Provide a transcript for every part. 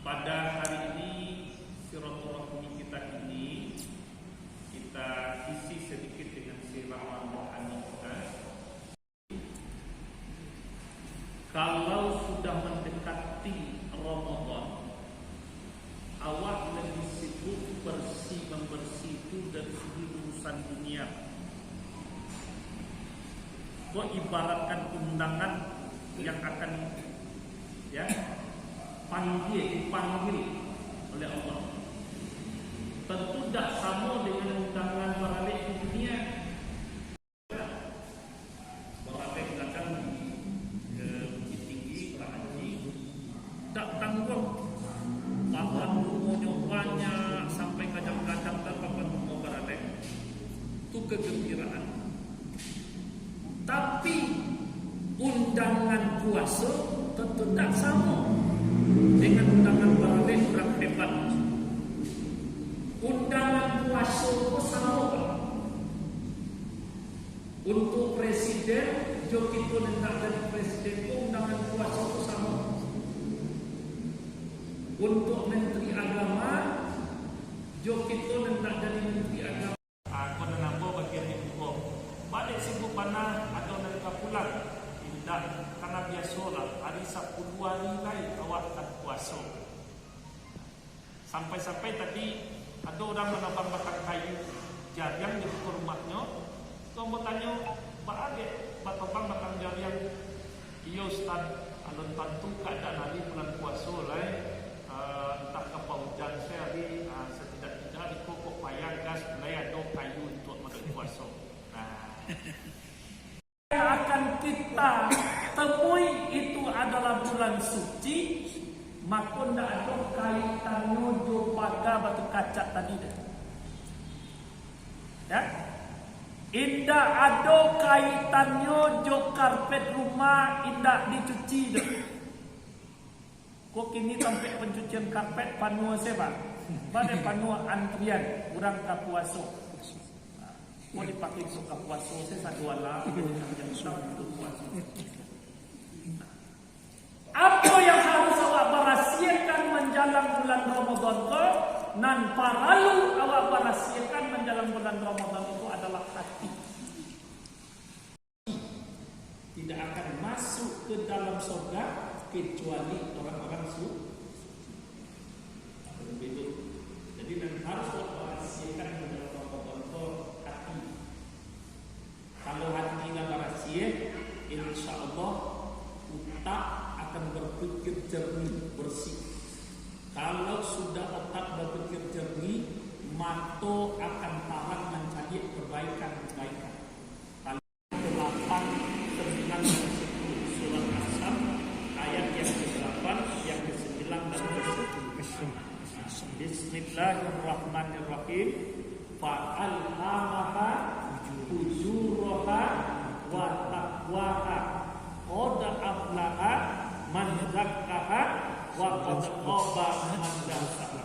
Pada hari ini silaturahmi kita ini kita isi sedikit dengan siraman rohani kita. Kalau sudah mendekati Ramadan, awak lebih sibuk membersih itu dari segi urusan dunia. Kau ibaratkan undangan yang akan dipanggil oleh Allah. Tentu tidak sama dengan undangan baralik di dunia. Baralik datang ke Bukit Tinggi, Pak Haji, tak tanggung makan rumahnya banyak sampai kadang-kadang tak makan rumah baralik. Itu kegembiraan. Tapi undangan puasa tentu tak sama dengan undangan baralik orang hebat. Undangan puasa itu sama. Untuk presiden, jika kita hendak jadi presiden itu undangan puasa itu sama. Untuk menteri agama, jika kita hendak jadi menteri agama, aku nak nampak bagian di buku. Balik sibuk panah atau mereka pulang. Tidak, karena biasalah hari 10 hari lain awak tak puasa. Sampai-sampai tadi ada orang menambang batang kayu jariang di rumahnya. Kau mau tanya, Pak Ade, batang jariang. Iya Ustaz, alun tentu keadaan hari bulan puasa lah. Entah apa hujan sehari, setidak-tidak di pokok payah gas mulai ada kayu untuk makan puasa. Yang akan kita temui itu adalah bulan suci, maka tidak ada kaitannya jo pada batu kaca tadi dah. Ya, indah ada kaitannya jo karpet rumah indah dicuci dah. Kok kini sampai pencucian karpet panua siapa? Pada panua antrian kurang kapuaso. Mau dipakai suka puasa saya satu ala untuk puasa. Apa yang harus awak berahsiakan menjelang bulan Ramadan itu? Nan paralu awak berahsiakan menjelang bulan Ramadan itu adalah hati. Tidak akan masuk ke dalam surga kecuali orang-orang suci. Jadi nan harus awak berahsiakan menjelang Ramadan itu. Kalau hati tidak rahasia, insya Allah otak akan berpikir jernih, bersih. Kalau sudah otak berpikir jernih, mata akan tahan mencari kebaikan-kebaikan. Kalau 8, 9, 10 surah Asy ayat yang ke-8 qad aflaha man zakkaha wa qad khaba man dassaha.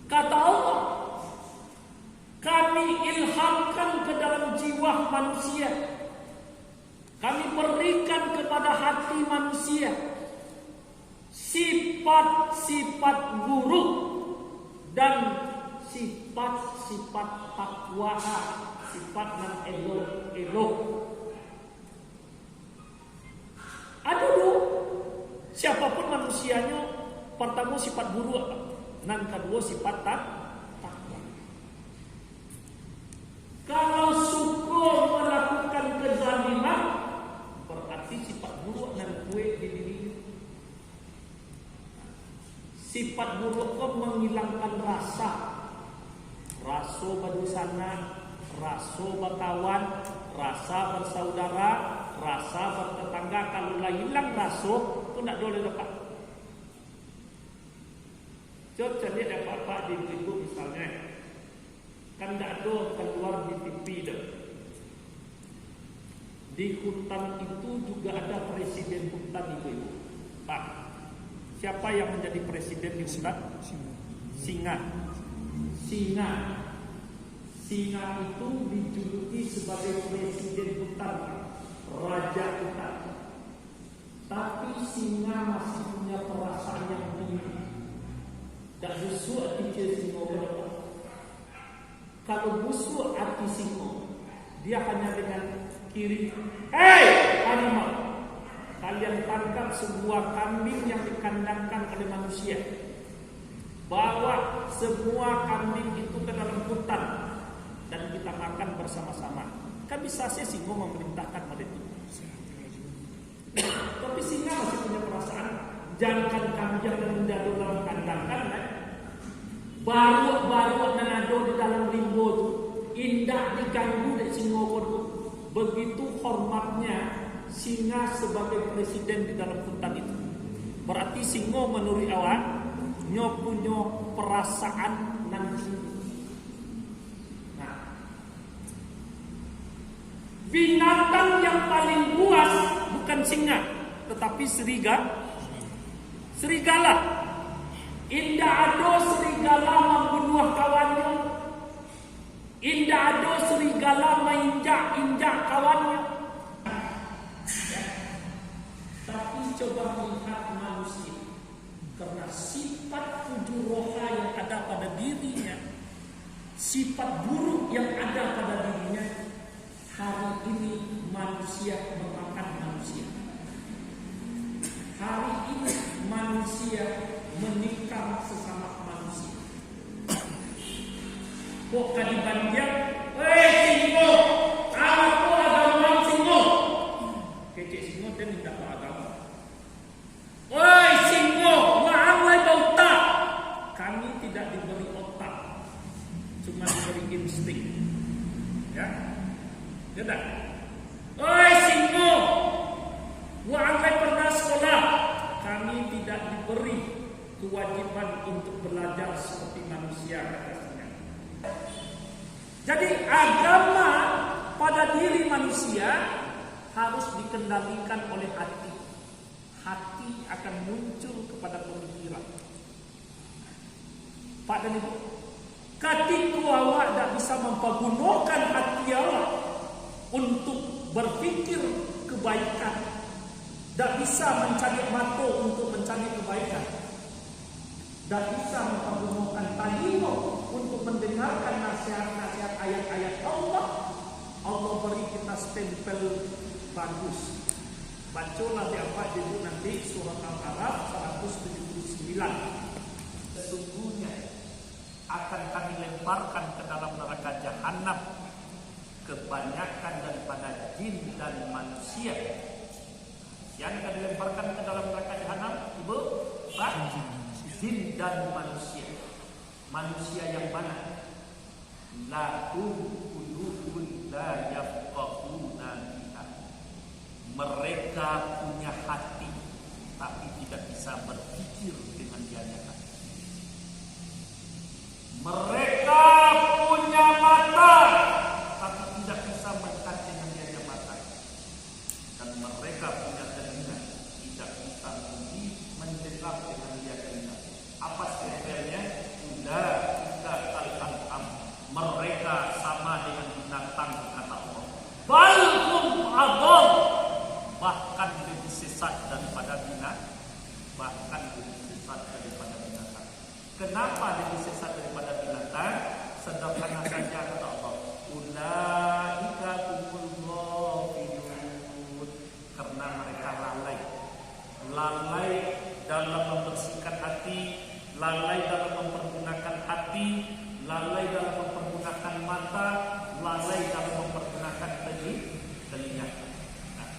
Kata Allah, kami ilhamkan ke dalam jiwa manusia, kami berikan kepada hati manusia sifat-sifat buruk dan sifat-sifat takwa, sifat nan elok-elok. Ada dulu, siapapun manusianya, pertama sifat buruk, nan kedua sifat takwa. Kalau suka melakukan kezaliman, berarti sifat buruk nan kue di dirinya. Sifat buruk itu menghilangkan rasa berdosana, rasa berkawan, rasa bersaudara, rasa bertetangga. Kalau lah hilang rasa, itu tidak boleh lepas. Coba lihat apa-apa di Facebook misalnya, kan tidak ada keluar di TV dah. Di hutan itu juga ada presiden hutan itu. Pak, siapa yang menjadi presiden di hutan? Singa. Singa itu dijuluki sebagai presiden hutan, raja hutan. Tapi singa masih punya perasaan yang tinggi. Tak busuk hati singa berapa. Kalau busuk hati singa, dia hanya dengan kiri, hei harimau, kalian tangkap semua kambing yang dikandangkan oleh manusia. Bawa semua kambing itu ke dalam hutan dan kita makan bersama-sama. Kan bisa sih singa memerintahkan pada itu. Tapi singa masih punya perasaan. Jangan kambing yang menjadi dalam kandang kan? Baru dan ada di dalam limbo itu indah diganggu dari singa itu. Begitu hormatnya singa sebagai presiden di dalam hutan itu. Berarti singa menurut awak punya perasaan nanti. Nah, binatang yang paling buas bukan singa, tetapi serigala. Indah ada serigala membunuh kawannya. Indah ada serigala menginjak-injak kawannya. Tapi coba lihat manusia. Karena sifat tujuh roha yang ada pada dirinya, sifat buruk yang ada pada dirinya, hari ini manusia memakan manusia. Hari ini manusia menikam sesama manusia. Kok kadibanjak, singo, aku agama singo. Kecik singo dia tidak beragama. Singo, wa'alai otak. Kami tidak diberi otak, cuma diberi insting. Ya, tidak. Singo, wa'alai pernah sekolah. Kami tidak diberi kewajiban untuk belajar seperti manusia. Jadi agama pada diri manusia harus dikendalikan oleh hati. Hati akan muncul kepada pemikiran. Pak dan Ibu, ketika awak tidak bisa mempergunakan hati awak untuk berpikir kebaikan, tidak bisa mencari mata untuk mencari kebaikan, tidak bisa mempergunakan telinga untuk mendengarkan nasihat-nasihat ayat-ayat Allah. Allah beri kita stempel bagus. Bacalah di apa dulu nanti surat Al-Araf 179. Sesungguhnya akan kami lemparkan ke dalam neraka jahanam kebanyakan daripada jin dan manusia. Yang akan dilemparkan ke dalam neraka jahanam, Ibu, Pak, jin dan manusia. Manusia yang mana? Lahum qulubun la yafqahuna biha. Mereka punya hati tapi tidak bisa berpikir dengan dianya hati. Mereka punya mata tapi tidak bisa melihat dengan dianya mata. lalai dalam membersihkan hati, lalai dalam mempergunakan hati, lalai dalam mempergunakan mata, lalai dalam mempergunakan telinga. Nah,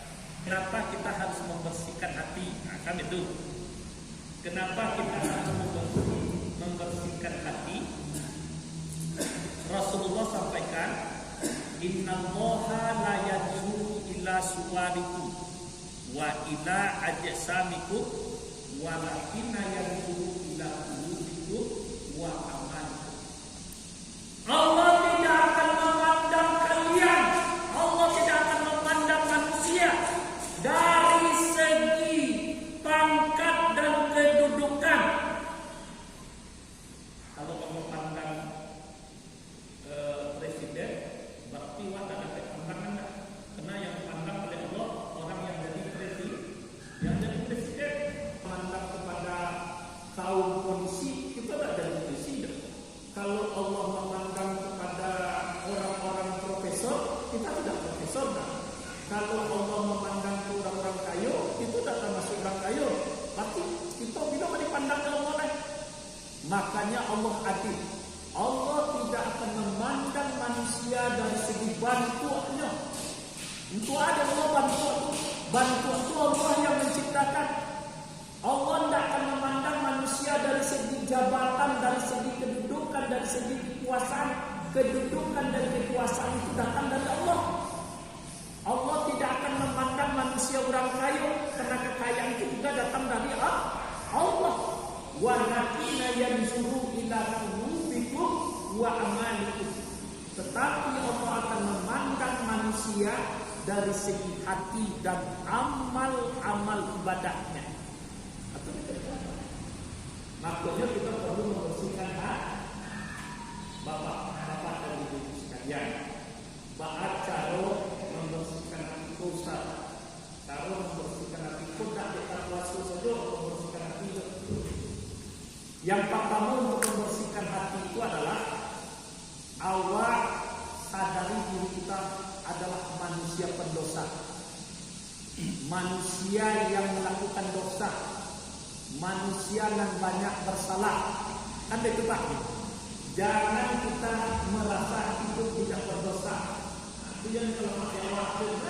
kenapa kita harus membersihkan hati? Nah, kan itu. Kenapa kita harus membersihkan hati? Rasulullah sampaikan, innallaha la yanzuru ila suwarikum wa ila ajsamikum walakinna yanzuru ila qulubikum wa amalikum. Allah tidak akan memandang kalian, Allah tidak akan memandang manusia dari segi pangkat dan kedudukan. Kalau kamu pandang presiden, berarti wadah ada pandangan enggak? Karena yang dipandang oleh Allah orang yang jadi presiden, pandang kepada kaum polisi, kita tidak jadi presiden. Kalau Allah memandang kepada orang-orang profesor, kita tidak profesor. Kalau Allah memandang ke orang-orang kaya, itu tidak termasuk orang kaya. Berarti kita tidak dipandang oleh Allah. Makanya Allah adil. Allah tidak akan memandang manusia dari segi bantuannya. Itu ada Allah bantuan. Bantuan itu Allah yang menciptakan. Allah tidak akan memandang manusia dari segi jabatan, dari segi kedudukan, dari segi kekuasaan. Kedudukan dan kekuasaan itu datang dari Allah. Allah tidak akan memandang manusia orang kaya, karena kekayaan itu juga datang dari Allah. Walakinna yanzuru ila qulubikum wa amalikum. Tetapi Allah akan memandang manusia dari segi hati dan amal-amal ibadahnya. Makanya kita perlu membersihkan hati. Bapak dan ibu sekalian, cara membersihkan hati dosa, cara membersihkan hati tidak kita puasa saja membersihkan hati. Yang pertama untuk membersihkan hati itu adalah awal sadari diri kita adalah manusia pendosa, manusia yang melakukan dosa, manusia yang banyak bersalah. Kan itu Pak. Jangan kita merasa hidup tidak berdosa. Itu yang kalau pakai waktu,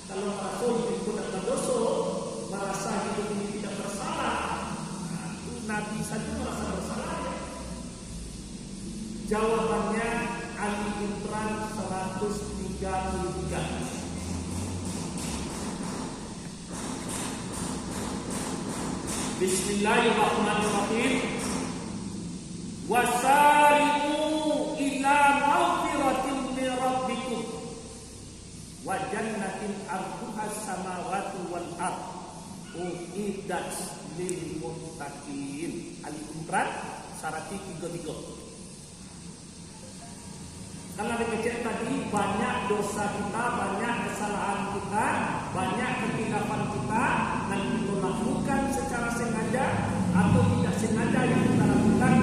kalau merasa hidup tidak berdosa, merasa hidup ini tidak bersalah, itu Nabi saja merasa bersalah. Jawabannya Ali Imran 133. Bismillahirrahmanirrahim. Wasari'u ila maghfiratin min rabbikum wa jannatin arduha samawati wal ard uiddat lil muttaqin. Ali Imran 133. Kalau dipikir tadi banyak dosa kita, banyak kesalahan kita, banyak kekhilafan kita, dan itu lakukan secara sengaja atau tidak sengaja yang kita lakukan.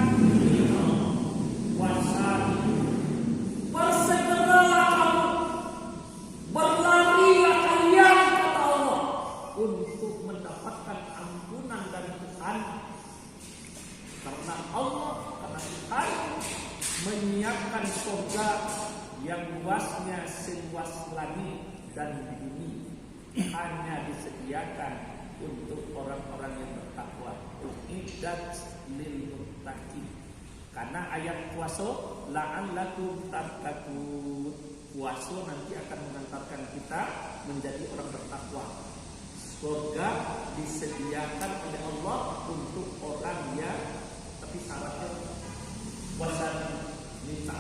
Bersegeralah kamu, berlarilah kalian kepada Allah untuk mendapatkan ampunan dari Tuhan. Karena Allah, karena Tuhan menyiapkan surga yang luasnya seluas langit dan bumi, hanya disediakan untuk orang-orang yang bertakwa. Uiddat lil muttaqin. Karena ayat puasa la'allakum tattaqun. Puasa nanti akan mengantarkan kita menjadi orang bertakwa. Surga disediakan oleh Allah untuk orang yang, tapi syaratnya puasa minta.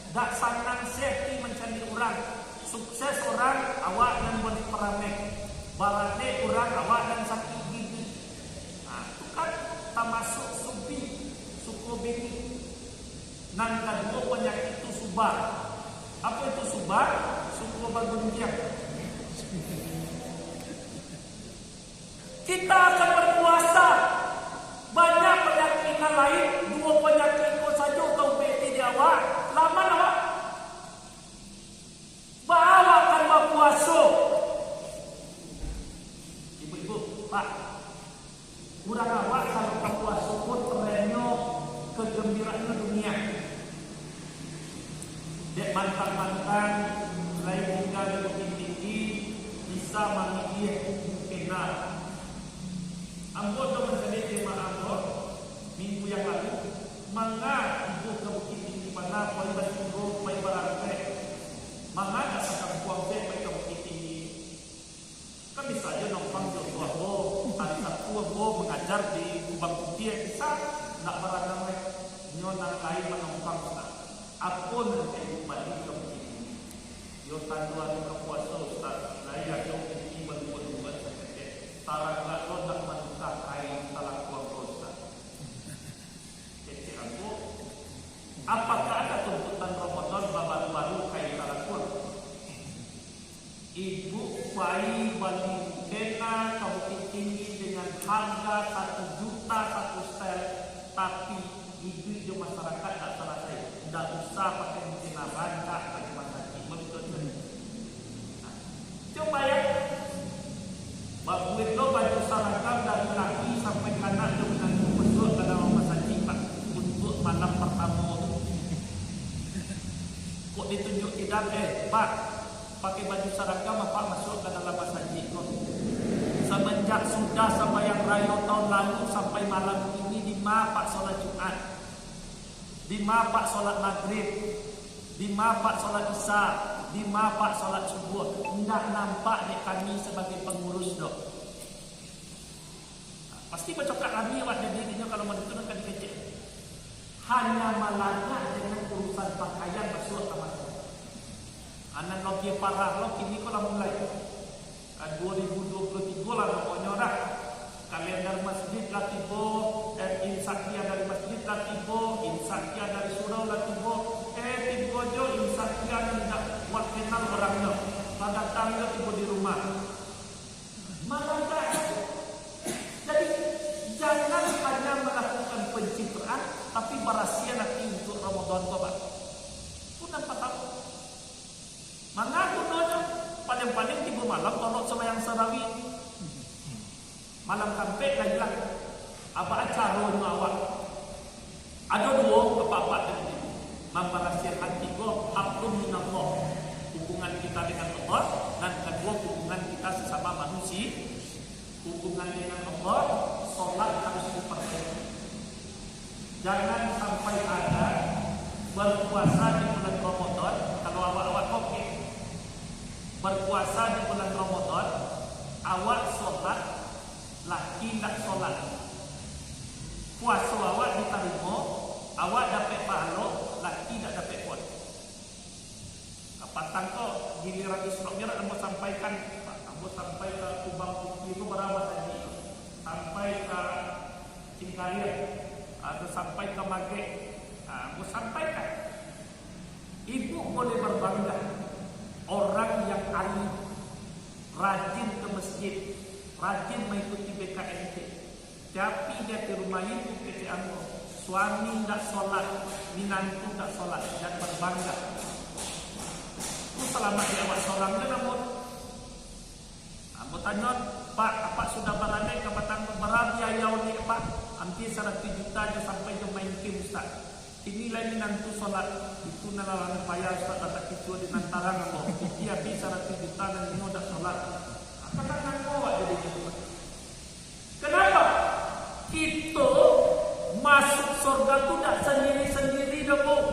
Gak sanang sehti mencari orang, sukses orang awak dan buat peramai, barate orang awak dan sakit gigi. Nah, itu kan termasuk suku bini. Nan kedua penyakit itu subar. Apa itu subar? Suku bergunjang. Kita akan berpuasa. Banyak penyakit lain, 2 penyakit itu saja kau beti di awak. Lama. Bawa akan berpuasa. Bahkan lain tinggal di Bukit Tinggi bisa memilih kena. Ambon do menjadi tema Ambon minggu yang lalu. Manga ibu ke Bukit Tinggi mana poi bertunggu poi berarti. Manga asal kampung poi ke Bukit Tinggi. Kan bisa aja nongkrong di Tuago, hari Sabtu mengajar di Kubang Putih bisa nak beramai nyonan lain menongkrong sana. Apun nanti balik ke Bukit Tinggi. Yo tanduan ke puasa Ustaz, saya yo tinggi berbuat seperti tarang gak lo nak manusia kain salah kuang Ustaz. Jadi aku, apakah ada tuntutan Ramadan baru-baru kain salah kuang? Ibu bayi balik kena ke Bukit Tinggi dengan harga 1 juta 1 stel, tapi ibu di masyarakat tak selesai. Tidak usah pakai mesin rancak bagi masyarakat. Betul. Coba ya, babuin lo baju seragam dari kaki sampai kanan dengan masuk ke dalam masyarakat Pak untuk malam pertama. Kok ditunjuk tidak Pak? Pakai baju seragam apa masuk ke dalam masjid kok. Semenjak sudah sembahyang raya tahun lalu sampai malam ini di Pak sholat Jumat, di Pak sholat Maghrib, di Pak sholat Isya, di Pak sholat Subuh. Tidak nampak nih kami sebagai pengurus dok. Pasti bercakap kami awak dirinya kalau mau diturunkan di kecil. Hanya malangnya dengan urusan pakaian masuk ke masjid. Anak lagi parah lo kini kau lah mulai 2023 lah pokoknya dah. Kalender masjid lah tiba, insaktia dari masjid lah tiba, insaktia dari surau lah tiba, tiba jo insaktia tidak buat kenal orangnya. Pada tangga tiba di rumah. Malah tak. Jadi jangan hanya melakukan pencitraan, tapi berhasil nanti untuk Ramadan kau pak. Pun nampak tahu. Mana tu doanya paling-paling tiba malam tolok sembahyang sarawih. Malam kampek lagi lah. Apa acara awak? Ada dua apa-apa tadi. Memperhasil hati ko hablum minallah. Hubungan kita dengan Allah dan kedua hubungan kita sesama manusia. Hubungan dengan Allah, solat harus diperbaiki. Jangan sampai ada berpuasa di bulan Ramadan. Kalau awak-awak okey. Berpuasa di bulan Ramadan, awak solat, laki tak solat. Puasa awak diterima, awak dapat pahala, laki tak dapat puan. Kapatang kau giliran Isra Mi'raj kamu sampaikan, kamu sampai ke Kubang Putih itu berapa tadi? Sampai ke Cingkarya atau sampai ke Maghrib, kamu sampaikan. Ibu boleh berbangga. Orang yang alim, rajin ke masjid, rajin mengikuti BKMT, tapi dia di rumah itu kecil suami tidak solat, minantu tidak solat, dan berbangga. Itu selamat dia awak seorang dia namun. Kamu tanya, Pak, apa sudah berani ke batang berapa ya ni Pak? Hampir 100 juta aja sampai ke main game Ustaz. Ini lagi nanti solat itu nalalan payah Ustaz tak kicu di nantaran kok. Dia bisa 100 juta dan ini udah solat. Apa kan kau jadi gitu? Kenapa? Itu masuk surga tu tak sendiri-sendiri dong.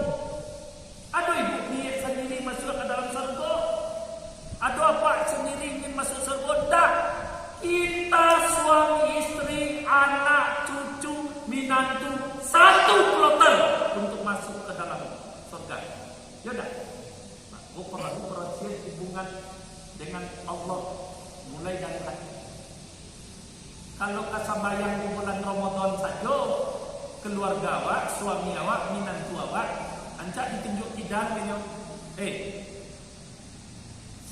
Ada ibu niat sendiri masuk ke dalam surga. Ada apa sendiri ingin masuk surga? Tak. Kita suami istri, anak, cucu, minantu satu kloter untuk masuk ke dalam surga. Ya dah. Aku perlu berhasil hubungan dengan Allah mulai dari hati. Kalau kasabayang di bulan Ramadan saja, keluarga awak, suami awak, minantu awak, ancak ditunjuk tidak dengan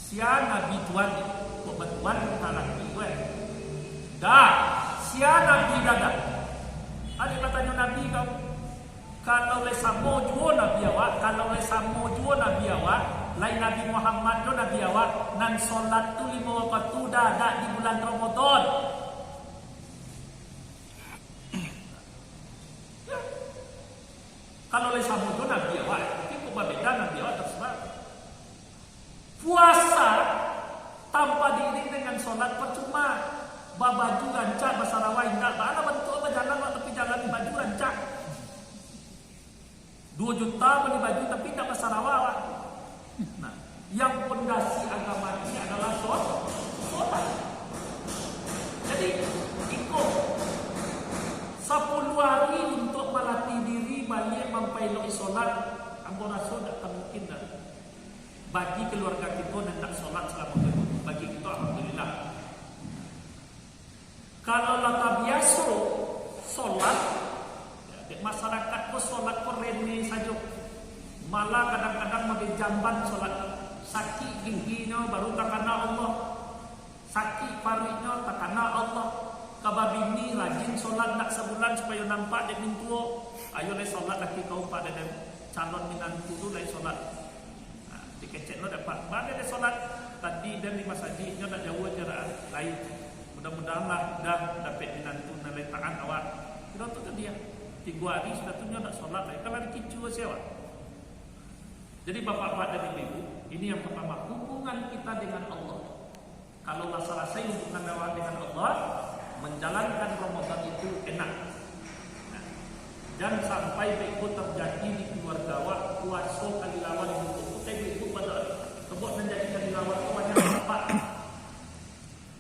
sia Nabi Tuhan, kebetulan kita lagi gue. Dah, sia Nabi dadah. Ada katanya Nabi kau. Kalau le samo juo Nabi awak, kalau le samo juo Nabi awak, lain Nabi Muhammad do Nabi awak, nan solat tu 5 waktu dah ada di bulan Ramadan. Kalau le samo juo Nabi awak, tapi kok beda Nabi awak tersebut. Puasa tanpa diiring dengan sholat percuma. Baju rancak bahasa Rawai enggak ada bentuk apa jalan tapi jalan di baju rancak. 2 juta beli baju tapi tidak bahasa Rawai. Nah, yang pondasi agama ini adalah sholat. Jadi ikut 10 hari untuk melatih diri balik memperoleh sholat. Ambo rasa tidak mungkin dah. Bagi keluarga kita dan tak sholat selama itu, bagi kita alhamdulillah. Kalau lata biasa sholat, ya, masyarakat ko sholat ko rene saja. Malah kadang-kadang makin jamban sholat. Sakit giginya baru tak kena Allah. Sakit pariknya tak kena Allah. Kababini rajin sholat nak sebulan supaya nampak dia mintua. Ayo le sholat lagi kau pak dan calon minantu tu le sholat. Nah, dikecek lo dapat. Mana le sholat tadi dan di masjidnya tak jauh jarak lain. Mudah-mudahan lah dah dapat minantu nalai taat awak. Kita tu dia 3 hari sudah tu nak sholat lagi. Kalau dikicu siapa? Jadi bapak-bapak dan ibu, ini yang pertama hubungan kita dengan Allah. Kalau masalah saya hubungan awak dengan Allah, menjalankan Ramadan itu enak. Nah, jangan sampai itu terjadi di keluarga awak puasa kali lawan itu. Itu pada kebot menjadi kali lawan banyak apa?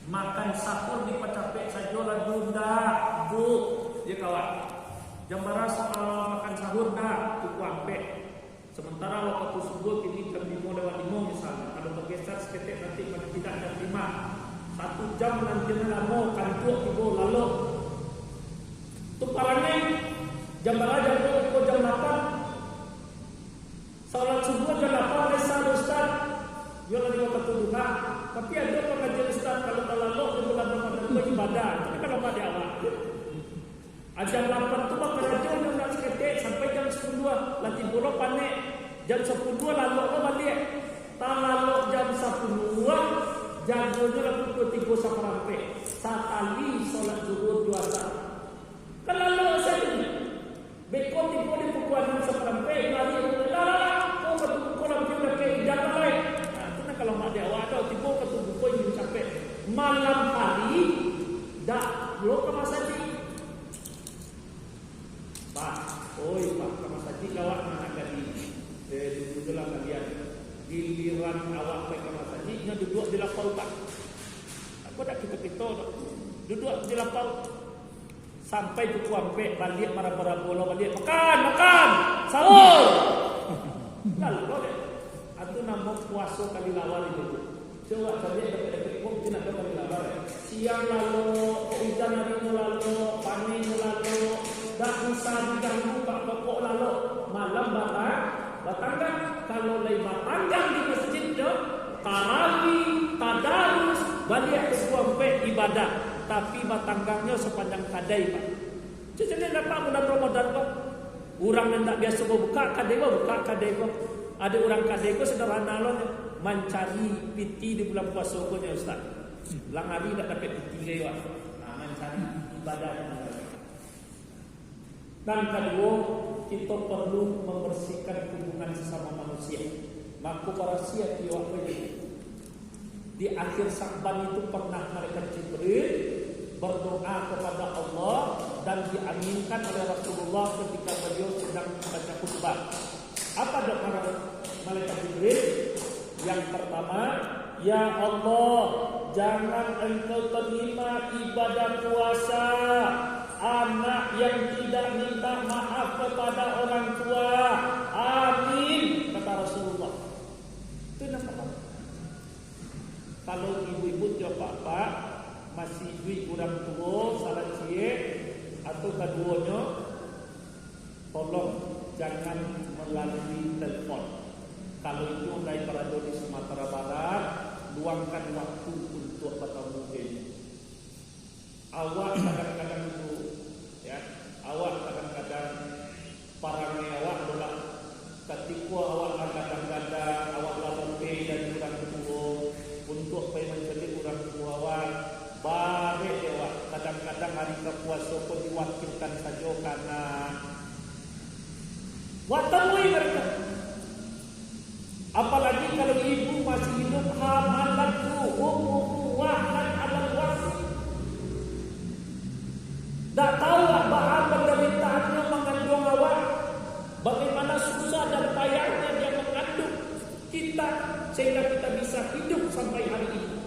Makan sahur di pacapek saja lah dah, bu, dia kawan. Jambara soal makan sahur dah, tu kuampek. Sementara waktu subuh ini jam 5 lewat 5 misalnya. Kalau bergeser seketik nanti pada tidak jam 5. 1 jam nanti lama kantuk ibu lalu. Tu parane jambara jam 2 jam 8. Salat subuh jam 8 desa Ustaz. Yo lagi waktu duha. Tapi ada pengajian Ustaz kalau lalu di bulan Ramadan itu ibadah. Tapi kalau pada awak jam 8 tu bakal raja nak seketik sampai jam 10 lagi bola panik. Jam 10 lalu apa balik? Tak lalu jam 10 jagonya lah pukul 3 sampai sekali solat zuhur 2 saat. Kan lalu saja. Bekon di pukul 6 sampai lari lah. Kau betul-betul lagi udah ke ijazah lain. Kalau mak dia awak ada tiba ke tubuh kau yang capek malam hari dah belum ke masjid. Pak, oi pak ke masjid awak nak jadi duduk dalam kalian giliran awak pergi ke masjidnya duduk di lapau tak. Aku dah kita duduk di lapau sampai ke kuampek balik marah-marah bola balik makan sahur. Lalu kau itu nama puasa kali lawal itu. Coba cari dapat pun tidak ada kali lawal. Siang lalu, hujan hari lalu, panen lalu, dah usah diganggu pak pokok lalu, malam batanggang. Kalau lagi batanggang di masjid tu, tarawih, tadarus, balik ke sampai ibadah. Tapi batanggangnya sepanjang kadai pak. Jadi dapat bulan Ramadan pak. Orang yang tak biasa buka kadai pak. Ada orang kadai ko sederhana loh mencari piti di bulan puasa ko nya Ustaz. Lang hari tak dapat piti lewat. Mencari ibadah. Dan kedua, kita perlu membersihkan hubungan sesama manusia. Maka para sia tiwa di akhir Sya'ban itu pernah malaikat Jibril berdoa kepada Allah dan diaminkan oleh Rasulullah ketika beliau sedang membaca khutbah. Apa doa malaikat Jibril? Yang pertama, ya Allah, jangan engkau terima ibadah puasa anak yang tidak minta maaf kepada orang tua. Amin, kata Rasulullah. Itu nama. Kalau ibu-ibu dia bapak masih duit orang tua salah cie atau keduanya, tolong jangan melalui telepon. Kalau itu dari berada di Sumatera Barat, luangkan waktu untuk bertemu dia. Awak kadang-kadang itu, ya, awak kadang-kadang parangnya awak adalah ketika awak kadang-kadang awak lalu dan orang tua untuk mencari orang tua awak. Baik awak kadang-kadang hari kepuasa pun diwakilkan saja karena watanui mereka. Apalagi kalau ibu masih hidup kita sehingga kita bisa hidup sampai hari ini.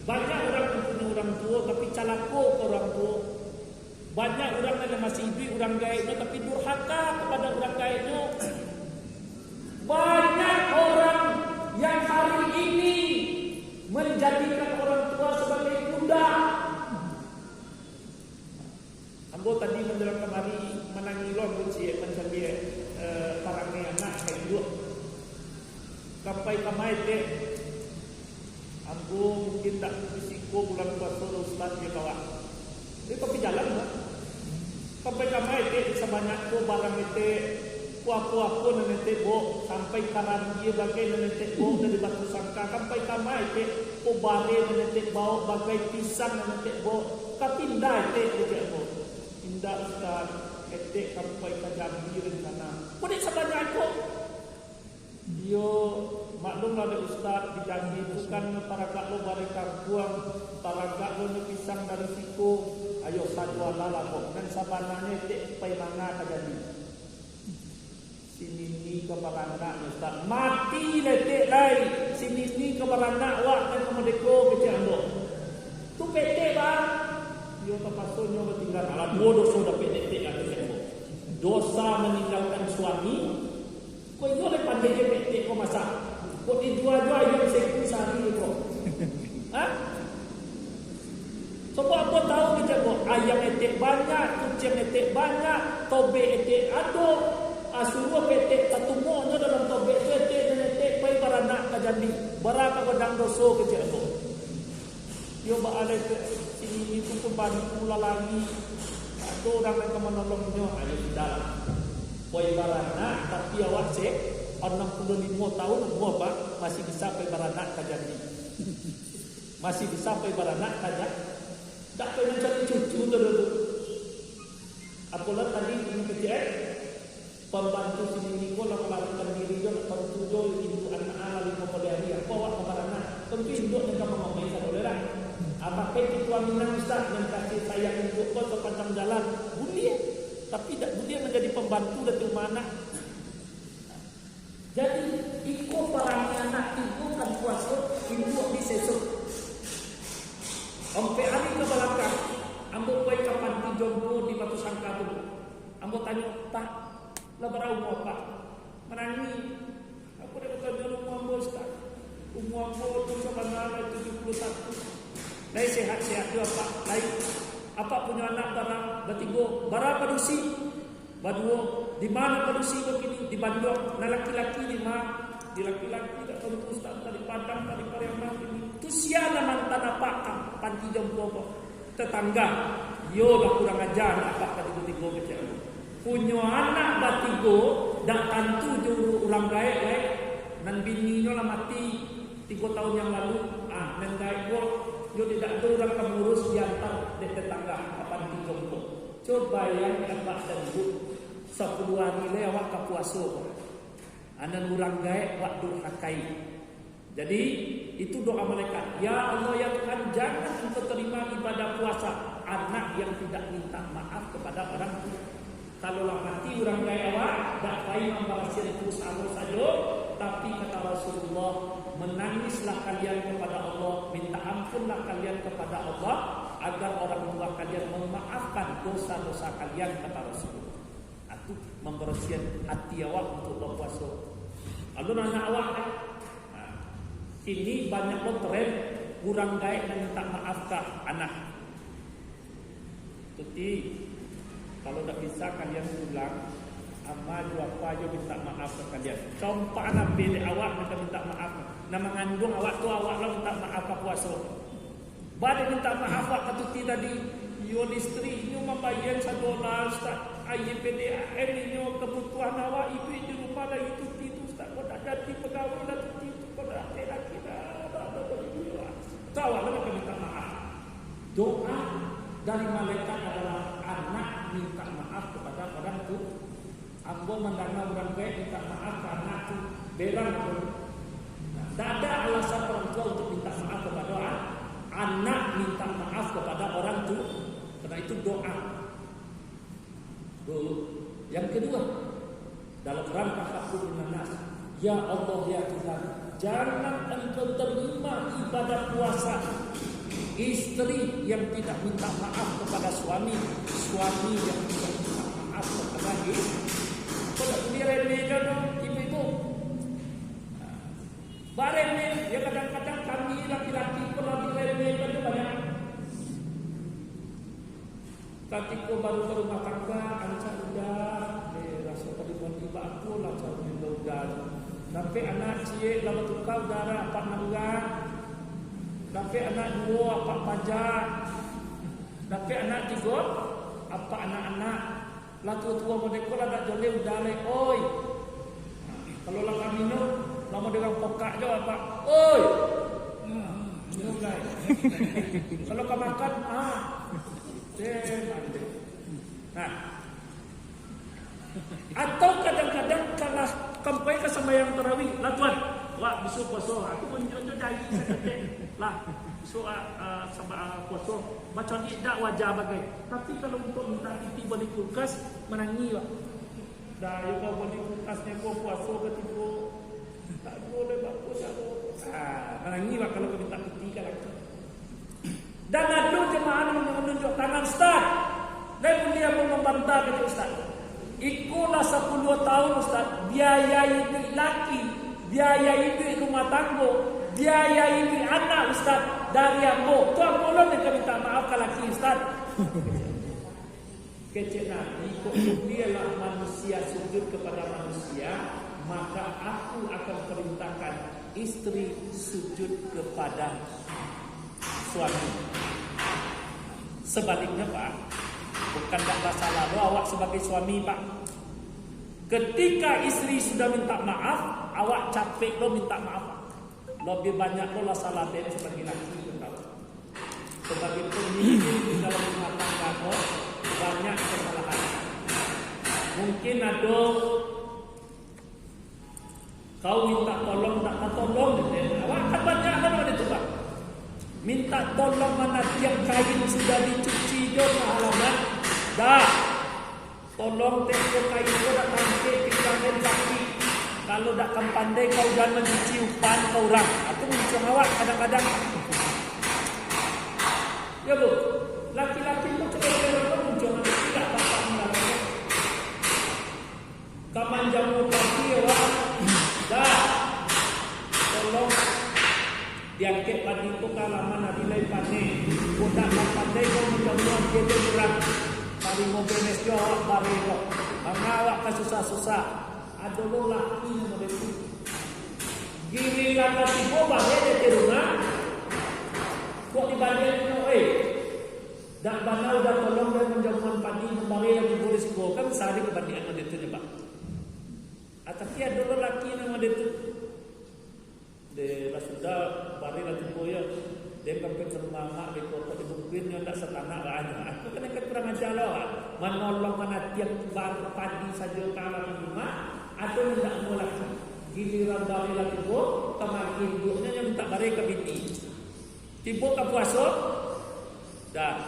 Banyak orang yang punya orang tua tapi calako ke orang tua. Banyak orang yang masih hidup orang gaibnya tapi durhaka kepada orang gaibnya. Banyak orang yang hari ini menjadikan orang tua sebagai budak. Ambo tadi menjelang kemari menangi lon kunci mencari parangnya anak kayak dua. Sampai kamai deh. Ambo mungkin tak risiko bulan puasa Ustaz dia bawa. Dia tapi jalan lah. Sampai kamai deh sebanyak tu barang itu. Puak-puak nanti bo sampai karam dia bagai nanti bo dari batu sangka sampai kamai deh. Pobare nanti bawa bagai pisang nanti bo. Kapindah deh dia bo. Indah Ustaz, etek sampai ke Jambi rencana. Boleh sebanyak itu. Yo, maklumlah ada Ustaz di Jambi bukan paragak lo barikar buang, paragak lo pisang dari siku. Ayo sadwa lala kok. Dan sabananya etek pai manga ke Jambi. Sini ni ke baranak Ustaz. Mati letek lai. Sini ni ke baranak wak dan kemerdeko ke Jambo. Tu petek bang. Yo tapasonyo bertinggal ala dua dosa dapat detik ada semua. Dosa meninggalkan suami. Kau itu oleh pandai je petik kau masak. Kau dijual-jual yang seku sehari kau. Hah? Sebab apa tahu kita kau ayam etik banyak, kucing etik banyak, tobe etik ada. Asuruh petik tatumoknya dalam tobe itu etik dan etik pai baranak kajandi. Baraka godang dosa kecil kau. Yo baalai sini itu bantu lagi. Ada orang yang menolongnya ayo sudah. Poi barana tapi awak cek 65 tahun apa masih bisa poi barana kajandi. Masih bisa poi barana kajak. Tak pernah mencari cucu dulu. Apalah tadi ini kecil pembantu sini ko nak melakukan diri jo nak bantu jo ibu anak ala di komodari apa awak barana tentu induk dengan mamai saudara. Apakah itu aminan Ustaz yang kasih sayang ibu kau sepanjang jalan boleh, tapi tak boleh menjadi pembantu dari mana. Jadi ikut para anak ibu kan puasa ibu di sesuk. Sampai hari ke belakang, ambo pergi ke panti jompo di Batu Sangka tu. Ambo tanya tak, lah berapa apa? Menangi. Aku dah bertanya rumah ambo Ustaz. Umur ambo tu sebenarnya 71. Lai sehat-sehat tu apa? Lai apa punya anak barang bertiga? Berapa dusi? Berdua. Di mana produksi begini? Di Bandung. Nah laki-laki di mana? Di laki-laki tak tahu Ustaz dari Padang dari Pariaman ini. Tu siapa mantan apa? Panti jompo tetangga. Yo dah kurang ajar nak apa ketiga kecil. Punya anak bertiga dah tantu juru orang gaib nan bininya lah mati 3 tahun yang lalu. Nan gaib yo tidak ada orang pengurus diantar di tetangga kapan dijompo. Coba yang abah dan ibu 10 hari le awak ka puasa. Anan orang gaib wak durhakai. Jadi itu doa malaikat. Ya Allah ya Tuhan, jangan engkau terima ibadah puasa anak yang tidak minta maaf kepada orang tua. Kalau lah mati orang gaib awak dak payah membalaskan terus Allah saja, tapi kata Rasulullah, menangislah kalian kepada Allah, minta ampunlah kalian kepada Allah agar orang tua kalian memaafkan dosa-dosa kalian, kata Rasulullah. Itu membersihkan hati awak untuk berpuasa. Lalu anak awak sini banyak tren kurang gaib dan minta maaf ke anak. Jadi kalau tak bisa kalian pulang amal apa aja minta maaf ke kalian. Contoh anak pilih awak minta maaf. Nama mengandung awak tu awak lah minta maaf ke puasa. Bade minta maaf awak ketuti tadi. Yo istri nyo membayar $1 Ustaz. IPDAN nyo kebutuhan awak itu di rumah dah itu Ustaz. Kau tak jadi pegawai dah itu kau dah laki dah ada berdua. Tahu lah minta maaf. Doa dari malaikat adalah anak minta maaf kepada orang tua. Ambo mendengar orang baik minta maaf ke anak tu belang tu. Tak ada alasan orang tua untuk minta maaf kepada anak minta maaf kepada orang tua. Karena itu doa. Yang kedua, dalam rangka hakul manas, Ya Allah ya Tuhan, jangan Engkau terima ibadah puasa istri yang tidak minta maaf kepada suami, suami yang tidak minta maaf kepada istri. Kalau diremehkan ibu-ibu, baremeh, ya kadang-kadang kami laki-laki kalau diremehkan itu banyak. Ketika baru berumah tangga, ancak udah, rasa tiba-tiba aku lah cari udah. Tapi anak cie lalu tukar darah apa nangga, tapi anak dua apa pajak, tapi anak tiga apa anak-anak, lalu tua mereka lah tak joleh udah le, oi. Kalau lah kami no, lama dengan pokak jo apa, oi. Minum guys. Kalau kau makan, nah, atau kadang-kadang kalau sampai ke sembahyang tarawih, lah tuan, wah besok puasa, aku menjadi dari lah, besok puasa, macam ni tak wajar bagai. Tapi kalau untuk minta titi balik kulkas, menangi lah. Dah, you kau balik kulkasnya kau puasa ketika tak boleh bagus aku. Menangi lah kalau kau minta titi kalau. Dan ada jemaah yang menunjuk tangan Ustaz. Dan dia pun membantah kata Ustaz. Ikulah 10 tahun Ustaz, biayai duit laki, biayai duit rumah tangga, biayai duit anak Ustaz dari aku. Tuan tolong dia minta maaf ke laki Ustaz. Kecil Nabi, dia lah manusia sujud kepada manusia, maka aku akan perintahkan istri sujud kepada suami. Sebaliknya Pak, bukan tak masalah awak sebagai suami Pak. Ketika istri sudah minta maaf, awak capek lo minta maaf. Lebih banyak lo lah salah dia sebagai laki. Sebagai pemimpin di dalam rumah tangga lo banyak kesalahan. Mungkin ada kau minta tolong tak tolong, awak kan banyak kan ada tu Pak. Minta tolong mana tiang kain sudah dicuci di halaman. Dah. Tolong tengok kain kau dah tangkik pinggang kaki. Kalau dah pandai kau jangan mencuci umpan kau orang. Atau macam awak kadang-kadang. Ya bu, laki-laki tu cakap jangan tidak dapat mengalami. Kaman jamu pagi awak. Dah. Tolong diangkat padi itu kalaman hari lain panen. Kau tak pandai kau menjauh dia berat. Padi mobil nesjo awak bari kau. Awak ke susah-susah. Ada lo laki yang begitu. Giliran lagi kau bari di rumah. Kau dibanding kau dak banal dah tolong dan menjauhkan padi membari yang diburis kau kan sehari kebandingan begitu ni Pak. Tapi ada lo laki yang begitu. Dia sudah bari lagi boya dia sampai ke rumah mak di kota di Bukit yang tak setanah aja. Aku kena kurang ajar lah. Menolong mana tiap bar padi saja kalau di rumah atau tidak mau lagi. Giliran bari lagi bo, kemarin induknya yang tak bari ke binti. Tiba ke puasa, dah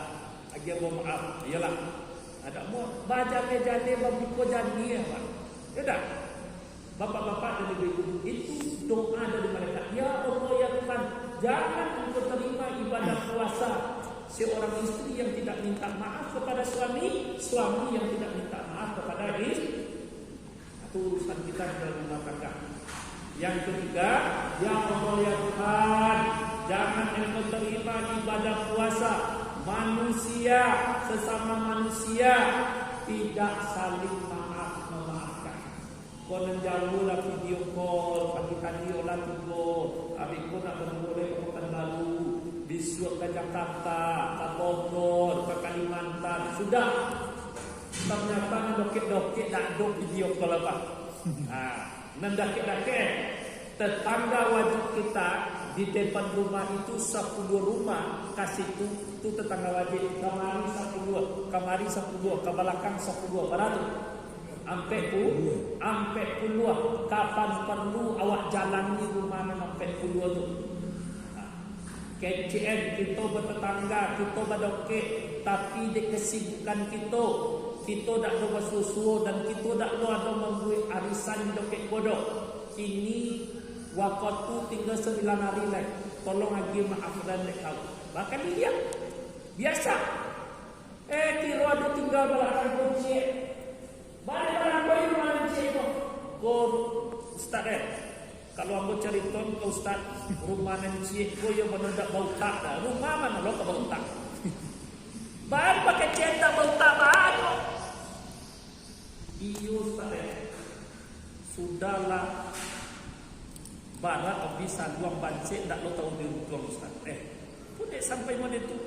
aja mau maaf, iyalah. Ada mau baca jadi babi ko jadi ya Pak. Ya dah. Bapak-bapak dan ibu-ibu itu doa dari mereka. Ya Allah ya Tuhan, jangan Engkau terima ibadah puasa seorang istri yang tidak minta maaf kepada suami, suami yang tidak minta maaf kepada istri. Itu urusan kita dalam rumah tangga. Yang ketiga, ya Allah ya Tuhan, jangan Engkau terima ibadah puasa manusia sesama manusia tidak saling maaf memaafkan. Kau menjauh lah video call, pagi-pagi olah tunggu, habis kau nak bermulai ke Pekanbaru, besok ke Jakarta, ke Bogor, ke Kalimantan, sudah. Ternyata dokit-dokit tak ada video call apa. Nendakit-dakit. Tetangga wajib kita di depan rumah itu 10 rumah kasih itu tetangga wajib. Kamari 10, kamari 10, ke belakang 10, berapa? Ampe puluh. Kapan perlu awak jalani rumah sampai puluh tu. KCN kita bertetangga, kita berdokit, tapi di kesibukan kita tak ada bersusu dan kita tak ada membuat arisan di dokit kodok. ini waktu tinggal 9 hari lagi. Tolong lagi maafkan kau. Bahkan dia biasa. Kira ada tinggal belakang kunci. Balik barang bayi mana cik tu? Kau Ustaz kalau aku cerita ke Ustaz, rumah nanti kau yang mana tak bau tak dah. Rumah mana lo ke bau tak? Bahan pakai cetak bau tak bahan. Iyo Ustaz sudahlah. Barat bisa luang bancik tak lo tahu di tuang Ustaz. Pun sampai mana itu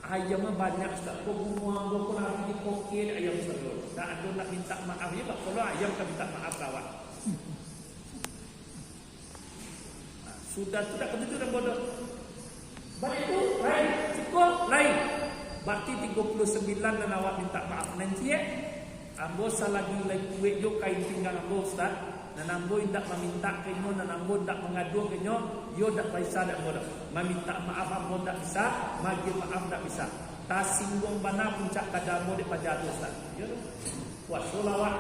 ayam banyak Ustaz. Kau buang kau pun harus dipokir ayam Ustaz. Tak ada nak minta maaf ya pak. Kalau ayam kan minta maaf kawan. Sudah tidak begitu dah bodoh. Baik itu lain cukup lain. Berarti 39 dan awak minta maaf nanti ya. Ambo salah gila kue yo kain tinggal ambo Ustaz. Dan ambo tidak meminta kenyo dan ambo tidak mengadu kenyo. Yo tidak bisa dak bodoh. Meminta maaf ambo tidak bisa, magi maaf tidak bisa. Tak singgung bana puncak kadamu di pajadu Ustaz. Yo. Puasa lawak.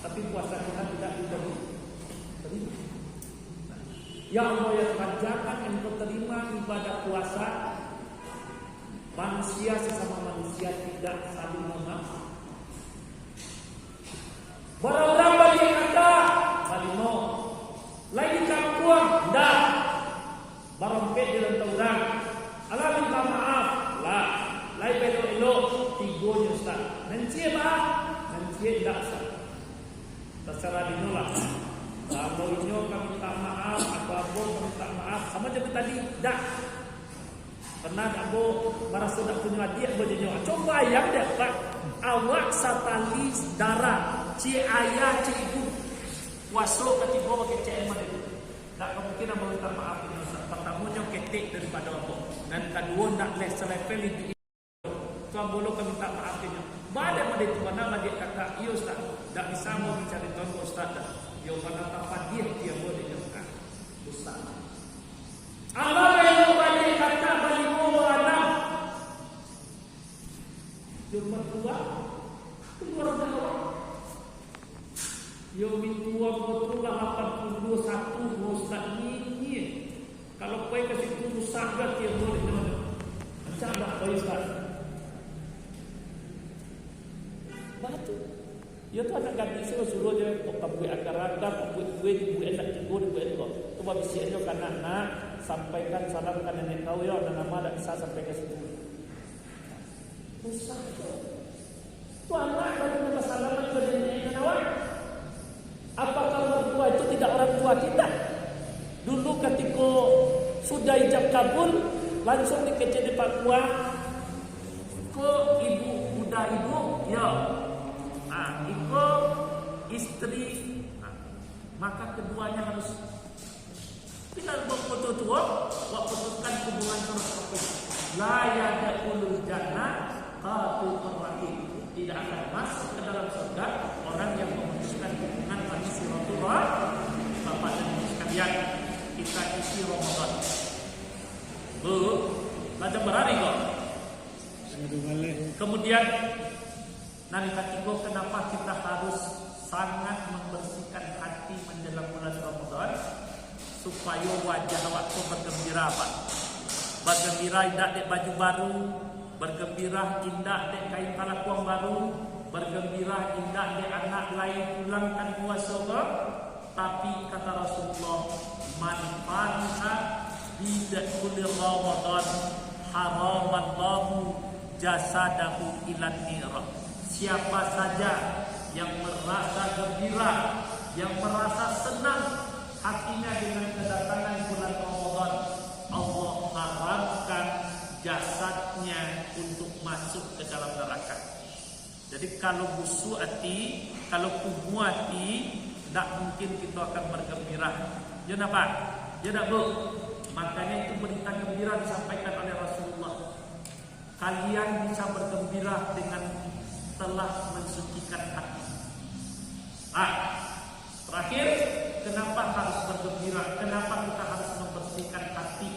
Tapi puasa kita tidak diberi. Ya Allah ya Tuhan, jangan engkau terima ibadah puasa manusia sesama manusia tidak saling memaafkan. Barang-barang bagi kata balimo, lagi kampung dah barang pet di lantai orang, Allah minta maaf lah, lagi belok-belok tigonya Ustaz. Nanti apa? Nanti tidak Ustaz. Terserah dinolak. Kalau inyo kami minta maaf, atau abang kami minta maaf, sama je tadi, dah. Pernah abang merasa tak punya adik, abang jenyo. Coba ayam dia, Pak. Awak satali darah, cik ayah, cik ibu. Wasok ketiga pakai cik emak itu. Tak kemungkinan abang minta maaf ini. Pertamanya ketik daripada abang. Dan kedua, tak leh selevel itu. Itu abang kami minta maaf ini. Badan pada itu mana dia kata, iya Ustaz, tak bisa mau mencari tuan Ustaz dah. Yang mana tempat dia boleh dengar Ustaz. Allah yang balik kata balik anak. Yang mertua keluar dari yang mintua betul lah 81 Ustaz ini. Kalau kau kasih tunggu sahaja dia boleh dengar. Macam mana kau Ustaz? Batu. Ya tu anak gadis suruh dia buat akar-akar, buat kue enak tidur, buat itu. Tu babi siapa kan anak sampaikan salam kan nenek kau ya dan nama tak bisa sampai ke situ. Susah tu. Tu anak baru nama salam kepada nenek dan awak. Apakah orang tua itu tidak orang tua kita? Dulu ketika sudah ijab kabul, langsung dikecil di Papua ke ibu, budak ibu, ya. Iko istri, maka keduanya harus tidak berfoto tua, putuskan hubungan seperti la yadkhulul jannah qatul rahim. Tidak akan masuk ke dalam surga orang yang memutuskan hubungan tali silaturahim. Bapak dan Ibu sekalian, kita isi Ramadan. Bu, baca berani kok. Kemudian nanti ketiga, kenapa kita harus sangat membersihkan hati menjelang bulan Ramadan supaya wajah waktu bergembira Pak. Bergembira tidak dek baju baru, bergembira indah dek kain kalakuang baru, bergembira indah dek anak lain pulangkan puasa ke. Tapi kata Rasulullah, man fariha bidakul Ramadan haramallahu jasadahu ilan nirah. Siapa saja yang merasa gembira, yang merasa senang hatinya dengan kedatangan bulan Ramadan, Allah haramkan jasadnya untuk masuk ke dalam neraka. Jadi kalau busuk hati, kalau kumuh hati, tidak mungkin kita akan bergembira. Ya nampak? Ya tak bu? Makanya itu berita gembira disampaikan oleh Rasulullah. Kalian bisa bergembira dengan telah mensucikan hati. Terakhir, kenapa harus bergembira? Kenapa kita harus membersihkan hati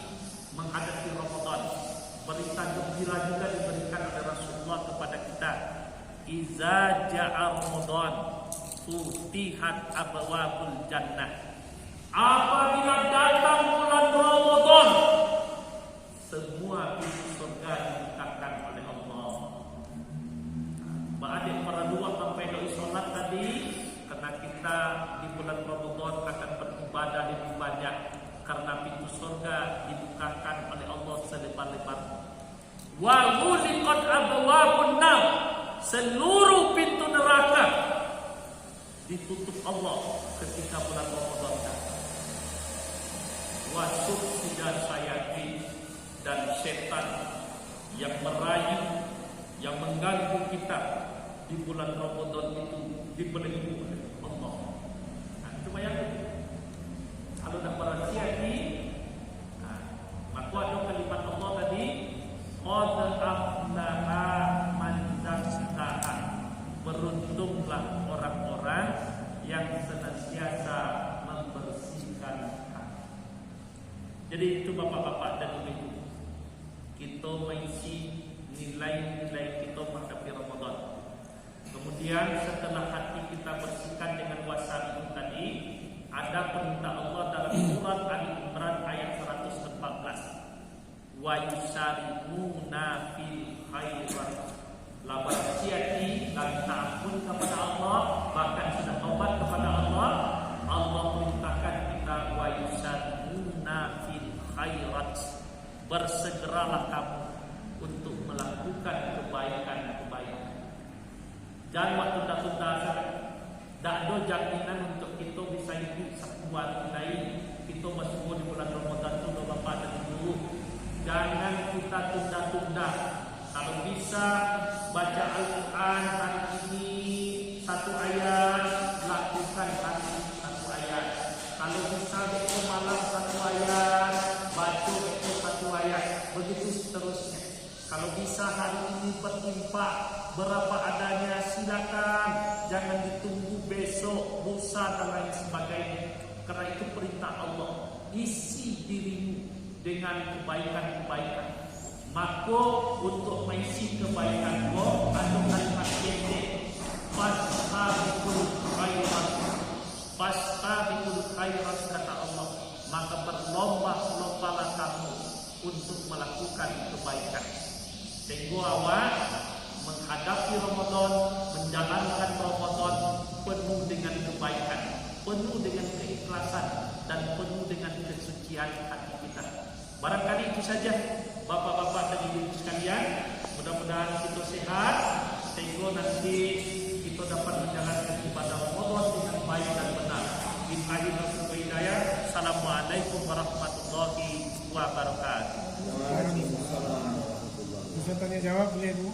menghadapi Ramadan? Berita gembira juga diberikan oleh Rasulullah kepada kita. Iza ja'a Ramadan futihat abwabul jannah. banyak karena pintu surga dibukakan oleh Allah selebar-lebar. Wa ghuliqat abwabun nar, seluruh pintu neraka ditutup Allah ketika bulan Ramadan datang. Wa subsida syaitan, dan setan yang merayu, yang mengganggu kita di bulan Ramadan itu dibelenggu oleh Allah. Nah, itu bayangkan. Kalau dah perhatian maka ada kalimat Allah tadi, qad aflaha man zakkaha, beruntunglah orang-orang yang senantiasa membersihkan hati. Jadi itu bapak-bapak dan ibu-ibu, kita mengisi nilai-nilai kita menghadapi Ramadan. Kemudian setelah hati kita bersihkan dengan wasabi tadi, ada perintah Allah dalam surat Ali Imran ayat 114. Wa yusari'una fil khairat, lawan siati dan ta'ampun kepada Allah, bahkan sudah taubat kepada Allah. Allah perintahkan kita wa yusari'una fil khairat, bersegeralah kamu untuk melakukan kebaikan-kebaikan. Jangan waktu tunda-tunda saja. Tak ada jaminan untuk kita bisa hidup sekuat lain. Kita masuk di bulan Ramadan itu Bapak dan Ibu. Jangan kita tunda-tunda. Kalau bisa baca Al-Quran hari ini 1 ayat, lakukan hari ini 1 ayat. Kalau bisa besok malam 1 ayat, baca besok 1 ayat. Begitu seterusnya. Kalau bisa hari ini berinfak berapa adanya, silakan. Jangan ditunggu besok, lusa dan lain sebagainya. Karena itu perintah Allah. Isi dirimu dengan kebaikan-kebaikan. Maka untuk mengisi kebaikanmu ada kalimat pendek, fastabiqul khairat. Fastabiqul khairat kata Allah. Maka berlomba-lombalah kamu untuk melakukan kebaikan. Tengok awak menghadapi Ramadan, menjalankan Ramadan penuh dengan kebaikan, penuh dengan keikhlasan, dan penuh dengan kesucian hati kita. Barangkali itu saja bapak-bapak dan ibu sekalian. Mudah-mudahan kita sehat, sehingga nanti kita dapat menjalankan ibadah Ramadan dengan baik dan benar. Billahi taufiq wal hidayah. Assalamualaikum warahmatullahi wabarakatuh. Bisa tanya jawab boleh Bu?